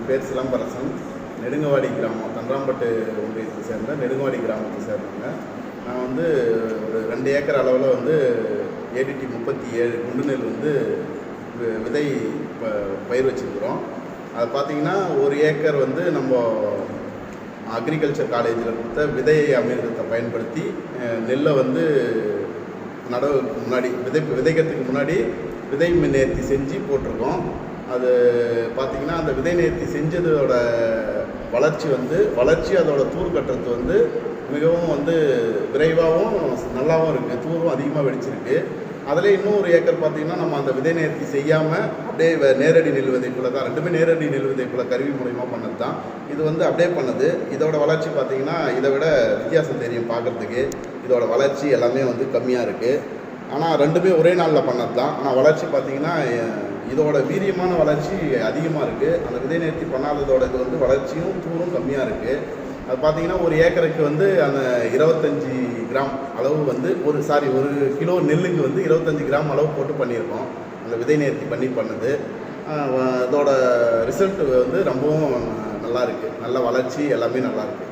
என் பேர் சிலம்பரசன். நெடுங்கவாடி கிராமம், தன்றாம்பட்டு ஒன்றியத்தை சேர்ந்த நெடுங்கவாடி கிராமத்தை சேர்ந்தவங்க. நான் வந்து ஒரு 2 ஏக்கர் அளவில் வந்து ஏடிடி 37 குண்டு நெல் வந்து விதை பயிர் வச்சுருக்குறோம். அதை பார்த்திங்கன்னா 1 ஏக்கர் வந்து நம்ம அக்ரிகல்ச்சர் காலேஜில் கொடுத்த விதை அமிர்தத்தை பயன்படுத்தி நெல்லை வந்து நடவுக்கு முன்னாடி விதைக்கிறதுக்கு முன்னாடி விதை நேர்த்தி செஞ்சு போட்டிருக்கோம். அது பார்த்திங்கன்னா அந்த விதை நேர்த்தி செஞ்சதோட வளர்ச்சி அதோட தூர் கட்டுறது வந்து மிகவும் வந்து விரைவாகவும் நல்லாவும் இருக்குது. தூரும் அதிகமாக வெடிச்சிருக்கு. அதில் இன்னும் 1 ஏக்கர் பார்த்திங்கன்னா நம்ம அந்த விதை நேர்த்தி செய்யாமல் அப்படியே நேரடி நெல் விதைக்குள்ள தான், 2மே நேரடி நெல் விதைக்குள்ள கருவி மூலயமா பண்ணது தான். இது வந்து அப்படியே பண்ணது. இதோட வளர்ச்சி பார்த்திங்கன்னா இதை விட வித்தியாசம் தெரியும் பார்க்குறதுக்கு. இதோட வளர்ச்சி எல்லாமே வந்து கம்மியாக இருக்குது. ஆனால் 2மே ஒரே நாளில் பண்ணது தான். ஆனால் வளர்ச்சி பார்த்திங்கன்னா இதோட வீரியமான வளர்ச்சி அதிகமாக இருக்குது. அந்த விதை நேர்த்தி பண்ணாததோட இது வந்து வளர்ச்சியும் தூரும் கம்மியாக இருக்குது. அது பார்த்திங்கன்னா 1 ஏக்கருக்கு வந்து அந்த 25 கிராம் அளவு வந்து ஒரு கிலோ நெல்லுக்கு வந்து 25 கிராம் அளவு போட்டு பண்ணியிருக்கோம். அந்த விதை நேர்த்தி பண்ணது. இதோட ரிசல்ட் வந்து ரொம்பவும் நல்லா இருக்குது. நல்ல வளர்ச்சி எல்லாமே நல்லாயிருக்கு.